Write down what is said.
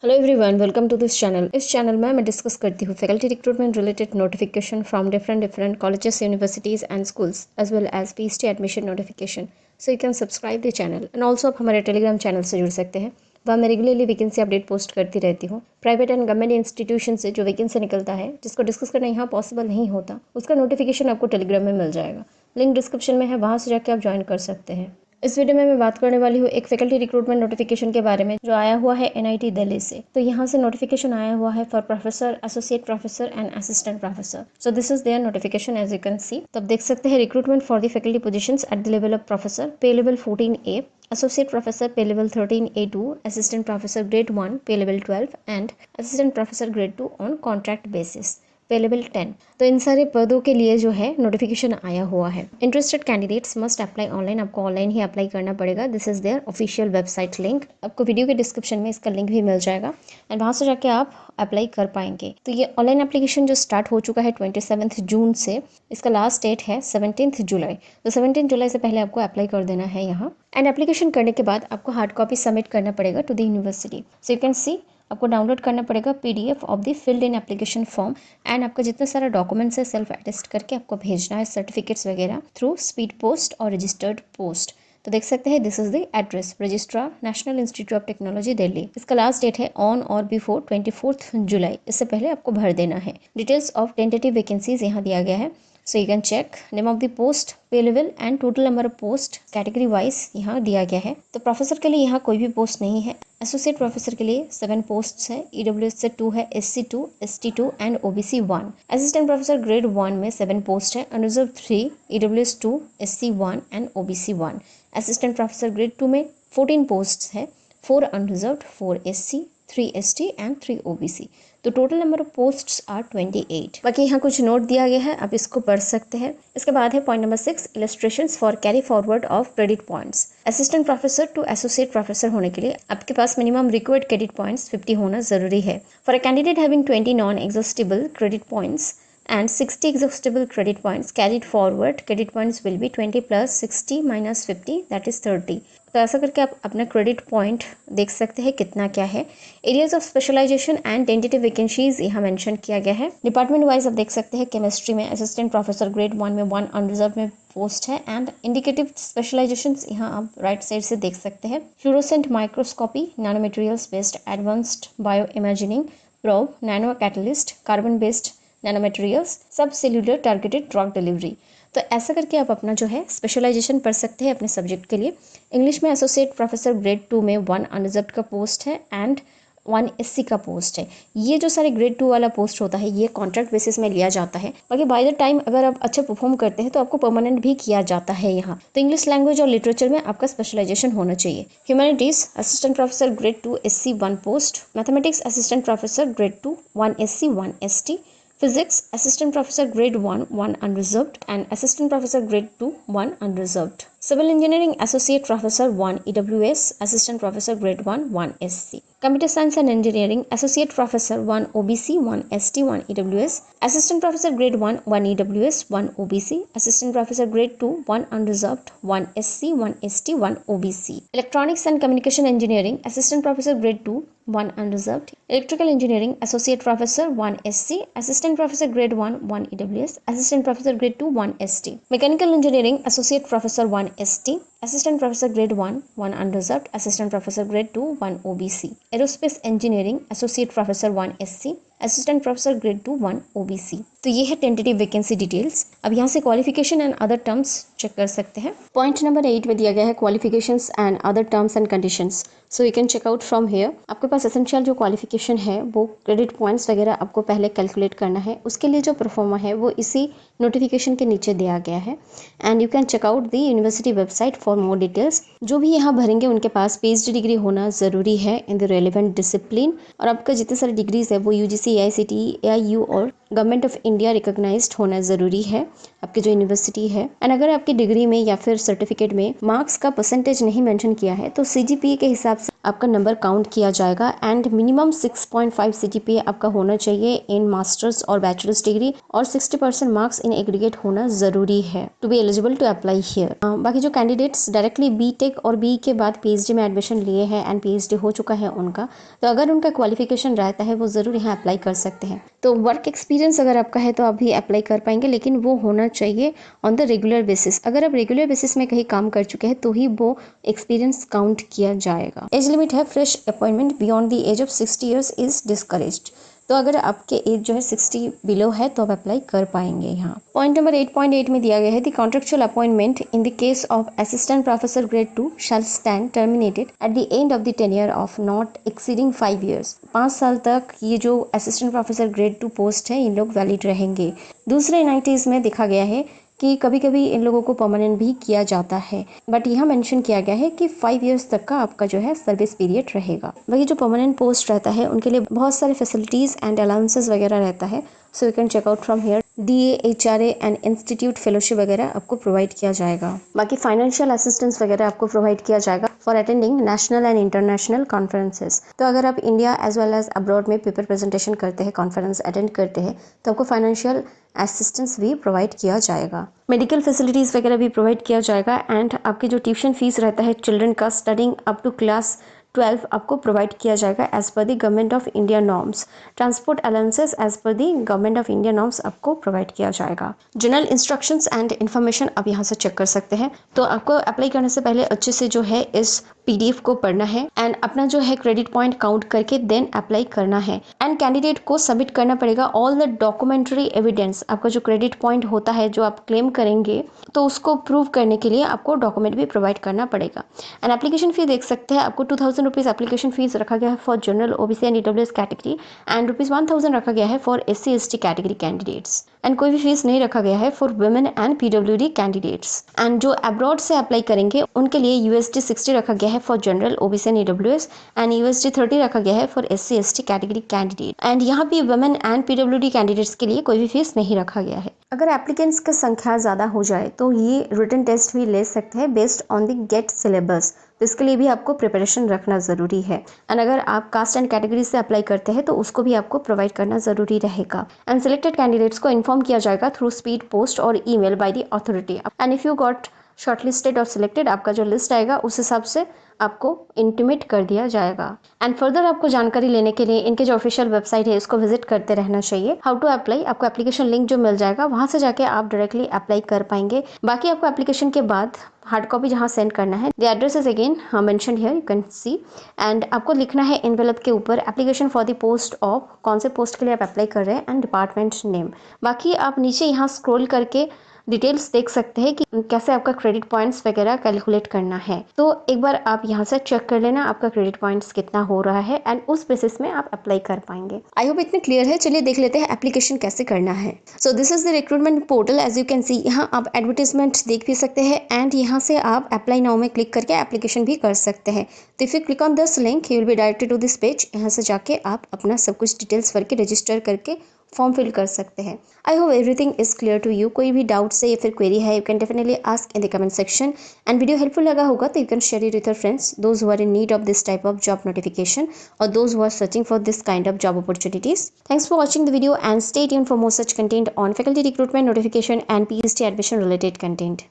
Hello everyone, welcome to this channel. इस channel में मैं डिस्कस करती हूँ faculty recruitment related notification from different colleges, universities and schools as well as PhD admission notification. So you can subscribe the channel and also आप हमारे Telegram channel से जुड़ सकते हैं। वहाँ मैं रेगुलरली वैकेंसी अपडेट पोस्ट करती रहती हूँ। प्राइवेट एंड गवर्नमेंट इंस्टीट्यूशन से जो वैकेंसी निकलता है जिसको डिस्कस करना यहाँ पॉसिबल नहीं होता, उसका नोटिफिकेशन आपको टेलीग्राम में मिल जाएगा। लिंक डिस्क्रिप्शन में है, वहाँ से जाकर आप ज्वाइन कर सकते हैं। इस वीडियो में मैं बात करने वाली हूँ एक फैकल्टी रिक्रूटमेंट नोटिफिकेशन के बारे में जो आया हुआ है एनआईटी दिल्ली से। तो यहाँ से नोटिफिकेशन आया हुआ है for professor, associate professor and assistant professor. So this is their notification as you can see. तो आप देख सकते हैं recruitment for the faculty positions at the level of professor, pay level 14A, associate professor pay level 13A2, assistant professor grade 1 pay level 12 and assistant professor grade 2 on contract basis पे level 10। तो इन सारे पदों के लिए जो है notification आया हुआ है। Interested candidates must apply online, आपको ऑनलाइन ही अप्लाई करना पड़ेगा। This is there official website link, आपको वीडियो के डिस्क्रिप्शन में इसका लिंक भी मिल जाएगा एंड वहाँ से जाके आप अप्लाई कर पाएंगे। तो ये ऑनलाइन एप्लीकेशन जो स्टार्ट हो चुका है 27 जून से, इसका लास्ट डेट है 17 जुलाई। तो 17 जुलाई से पहले आपको अप्लाई कर देना है यहाँ। एंड एप्लीकेशन करने के बाद आपको हार्ड कॉपी सबमिट करना पड़ेगा to the university. So you can see, आपको डाउनलोड करना पड़ेगा PDF of the filled in application form and आपका जितना सारा डॉक्यूमेंट्स है सेल्फ अटेस्ट करके आपको भेजना है, सर्टिफिकेट्स वगैरह थ्रू स्पीड पोस्ट और रजिस्टर्ड पोस्ट। तो देख सकते हैं this is the address, registrar national institute of technology Delhi. इसका लास्ट डेट है ऑन और बिफोर 24 जुलाई, इससे पहले आपको भर देना है। डिटेल्स ऑफ टेंटेटिव वैकेंसीज यहाँ दिया गया है। So you can check name of the post, pay level and total number of post category wise यहाँ दिया गया है। तो प्रोफेसर के लिए यहाँ कोई भी पोस्ट नहीं है। एसोसिएट प्रोफेसर के लिए 7 पोस्ट है, ईडब्ल्यूएस से 2 है, SC 2, ST 2 and OBC 1। Assistant professor grade 1 में 7 पोस्ट है, unreserve 3, EWS 2, SC 1 and OBC 1। Assistant professor grade 2 में 14 पोस्ट है, 4 unreserve, 4 SC, 3 ST and 3 OBC. तो total number of posts are 28। बाकी यहाँ कुछ नोट दिया गया है, आप इसको पढ़ सकते हैं। इसके बाद है point number 6, illustrations for carry forward of credit points. Assistant professor to associate professor होने के लिए आपके पास मिनिमम रिक्वायर्ड क्रेडिट पॉइंट्स 50 होना जरूरी है। For a candidate having 20 non exhaustible credit points and 60 exhaustible credit points carried forward, credit points will be 20 plus 60 minus 50, that is 30। तो ऐसा करके आप अपना क्रेडिट पॉइंट देख सकते हैं कितना क्या है। Areas of specialisation and tentative vacancies यहाँ मेंशन किया गया है। डिपार्टमेंट वाइज आप देख सकते हैं केमिस्ट्री में असिस्टेंट प्रोफेसर ग्रेड 1 में 1 अनरिजर्व में पोस्ट है एंड इंडिकेटिव स्पेशलाइजेशन यहाँ आप राइट साइड से देख सकते हैं। Fluorescent microscopy, nano materials based advanced bio imagining, probe, nano catalyst, carbon based nano materials, सब सेल्यूलर टारगेटेड ड्रग डिलीवरी। तो ऐसा करके आप अपना जो है स्पेशलाइजेशन पढ़ सकते हैं अपने सब्जेक्ट के लिए। इंग्लिश में एसोसिएट प्रोफेसर ग्रेड 2 में 1 अनरिजर्व्ड का पोस्ट है एंड 1 एससी का पोस्ट है। ये जो सारे ग्रेड 2 वाला पोस्ट होता है ये कॉन्ट्रैक्ट बेसिस में लिया जाता है। बाकी बाय द टाइम अगर आप अच्छा परफॉर्म करते हैं तो आपको परमानेंट भी किया जाता है यहाँ। तो इंग्लिश लैंग्वेज और लिटरेचर में आपका स्पेशलाइजेशन होना चाहिए। Humanities assistant professor grade 2 SC 1 post. Mathematics assistant professor grade 2 1 SC 1 ST. Physics assistant professor grade 1 1 unreserved and assistant professor grade 2 1 unreserved. Civil engineering associate professor 1 EWS, assistant professor grade 1 1 SC. Computer science and engineering associate professor 1 OBC 1 ST 1 EWS, assistant professor grade 1 1 EWS 1 OBC, assistant professor grade 2 1 unreserved 1 SC 1 ST 1 OBC. Electronics and communication engineering assistant professor grade 2 1 unreserved. Electrical engineering associate professor 1 SC, assistant professor grade 1 1 EWS, assistant professor grade 2 1 ST. Mechanical engineering associate professor 1 ST, assistant professor grade 1 1 unreserved, assistant professor grade 2 1 OBC. Aerospace engineering associate professor 1 SC, assistant professor grade 2 1 OBC. तो ये है tentative vacancy details. अब यहाँ से qualification and other terms check कर सकते हैं। Point number 8 में दिया गया है qualifications and other terms and conditions. So you can check out from here. आपके पास एसेंशियल जो क्वालिफिकेशन है वो क्रेडिट पॉइंट्स वगैरह आपको पहले कैलकुलेट करना है। उसके लिए जो परफॉर्मा है वो इसी नोटिफिकेशन के नीचे दिया गया है and you can check out the university website for more details. जो भी यहाँ भरेंगे उनके पास पीएचडी डिग्री होना ज़रूरी है इन द रेलिवेंट डिसिप्लिन और आपका जितने सारे डिग्रीज है वो यूजीसी, एआईसीटीई, एआईयू और गवर्नमेंट ऑफ इंडिया रिकॉग्नाइज्ड होना ज़रूरी है आपकी जो यूनिवर्सिटी है। एंड अगर आपकी डिग्री में या फिर सर्टिफिकेट में मार्क्स का परसेंटेज नहीं मेंशन किया है तो सीजीपीए के हिसाब से आपका नंबर काउंट किया जाएगा एंड मिनिमम 6.5 सीजीपीए आपका होना चाहिए इन मास्टर्स और बैचलर्स डिग्री और 60% मार्क्स इन एग्रीगेट होना ज़रूरी है to be eligible to apply here. बाकी जो कैंडिडेट्स स्टूडेंट्स डायरेक्टली बीटेक और बी के बाद पीएचडी में एडमिशन लिए हैं एंड पीएचडी हो चुका है उनका, तो अगर उनका क्वालिफिकेशन रहता है वो ज़रूर यहाँ अप्लाई कर सकते हैं। तो वर्क एक्सपीरियंस अगर आपका है तो आप भी अप्लाई कर पाएंगे, लेकिन वो होना चाहिए ऑन द रेगुलर बेसिस। अगर आप रेगुलर बेसिस में कहीं काम कर चुके हैं तो ही वो एक्सपीरियंस काउंट किया जाएगा। एज लिमिट है fresh appointment beyond the age of 60 years is discouraged. तो अगर आपके एज जो है 60 बिलो है तो आप अप्लाई कर पाएंगे यहाँ। पॉइंट नंबर 8.8 में दिया गया है the contractual appointment in the case of assistant professor grade 2 shall stand terminated at the end of the tenure of not exceeding 5 years. 5 साल तक ये जो असिस्टेंट प्रोफेसर ग्रेड 2 पोस्ट है इन लोग वैलिड रहेंगे। दूसरे 90s में देखा गया है कि कभी कभी इन लोगों को परमानेंट भी किया जाता है, बट यहाँ मेंशन किया गया है कि 5 इयर्स तक का आपका जो है सर्विस पीरियड रहेगा। वही जो परमानेंट पोस्ट रहता है उनके लिए बहुत सारे फैसिलिटीज़ एंड अलाउंसेस वगैरह रहता है। So you can check out from here. DA, HRA and institute fellowship वगैरह आपको प्रोवाइड किया जाएगा। बाकी फाइनेंशियल असिस्टेंस वगैरह आपको प्रोवाइड किया जाएगा for attending national and international conferences. तो अगर आप India as well as abroad में पेपर प्रेजेंटेशन करते हैं, कॉन्फ्रेंस अटेंड करते हैं, तो आपको फाइनेंशियल असिस्टेंस भी प्रोवाइड किया जाएगा। मेडिकल फैसिलिटीज़ वगैरह भी प्रोवाइड किया जाएगा एंड आपके जो ट्यूशन फीस रहता है चिल्ड्रन का स्टडिंग अप टू क्लास 12 आपको प्रोवाइड किया जाएगा as per the government of India norms. Transport allowances as per the government of India norms आपको प्रोवाइड किया जाएगा। जनरल इंस्ट्रक्शंस एंड इन्फॉर्मेशन आप यहाँ से चेक कर सकते हैं। तो आपको अप्लाई करने से पहले अच्छे से जो है इस PDF को पढ़ना है एंड अपना जो है क्रेडिट पॉइंट काउंट करके देन अप्लाई करना है एंड कैंडिडेट को सबमिट करना पड़ेगा ऑल द डॉक्यूमेंट्री एविडेंस। आपका जो क्रेडिट पॉइंट होता है जो आप क्लेम करेंगे तो उसको प्रूव करने के लिए आपको डॉक्यूमेंट भी प्रोवाइड करना पड़ेगा। एंड एप्लीकेशन फी देख सकते हैं, आपको 2000 रुपीज़ एप्लीकेशन फीस रखा गया है for general, OBC and EWS category and ₹1000 रखा गया है for SC ST category candidates and कोई भी फीस नहीं रखा गया है for women and PWD candidates. And जो अब्रॉड से अप्लाई करेंगे उनके लिए USD 60 रखा गया है for general, OBC and EWS and USD 30 रखा गया है for SC ST category candidate and यहाँ पे वुमेन एंड PWD कैंडिडेट्स के लिए कोई भी फीस नहीं रखा गया है। अगर एप्लीकेंट्स की संख्या ज़्यादा हो जाए तो ये रिटन टेस्ट भी ले सकते हैं based on the GATE syllabus. तो इसके लिए भी आपको प्रिपरेशन रखना ज़रूरी है एंड अगर आप कास्ट एंड कैटेगरी से अप्लाई करते हैं तो उसको भी आपको प्रोवाइड करना ज़रूरी रहेगा। एंड सिलेक्टेड कैंडिडेट्स को इन्फॉर्म किया जाएगा थ्रू स्पीड पोस्ट और email by the authority and if you got shortlisted और सिलेक्टेड, आपका जो लिस्ट आएगा उस हिसाब से आपको इंटीमेट कर दिया जाएगा। एंड फर्दर आपको जानकारी लेने के लिए इनके जो ऑफिशियल वेबसाइट है इसको विजिट करते रहना चाहिए। हाउ टू अप्लाई, आपको एप्लीकेशन लिंक जो मिल जाएगा वहां से जाके आप डायरेक्टली अप्लाई कर पाएंगे। बाकी आपको एप्लीकेशन के बाद हार्ड कॉपी जहाँ सेंड करना है, the address is again mentioned here, you can C. And आपको लिखना है एनवेलप के ऊपर application for the post of, कौन से पोस्ट के लिए आप अप्लाई कर रहे हैं एंड डिपार्टमेंट नेम। बाकी आप नीचे यहाँ स्क्रॉल करके डिटेल्स देख सकते हैं कि कैसे आपका क्रेडिट पॉइंट्स वगैरह कैलकुलेट करना है। तो एक बार आप यहाँ से चेक कर लेना आपका क्रेडिट पॉइंट्स कितना हो रहा है एंड उस बेसिस में आप अप्लाई कर पाएंगे। आई होप इतने क्लियर है। चलिए देख लेते हैं एप्लीकेशन कैसे करना है। So this is the recruitment portal. As you can see यहाँ आप एडवर्टीजमेंट देख भी सकते हैं एंड यहाँ से आप अप्लाई नाउ में क्लिक करके एप्लीकेशन भी कर सकते हैं। तो if you click on this link you will be directed to this page. यहाँ से जाके आप अपना सब कुछ डिटेल्स भर के रजिस्टर करके फॉर्म फिल कर सकते हैं। I hope everything is clear to you. कोई भी डाउट से या फिर क्वेरी है you can definitely ask in the comment section and video helpful लगा होगा तो you can share it with your friends, those who are in need of this type of job notification और those who are searching for this kind of job opportunities. Thanks for watching the video and stay tuned for more such content on faculty recruitment, notification and PhD admission related content.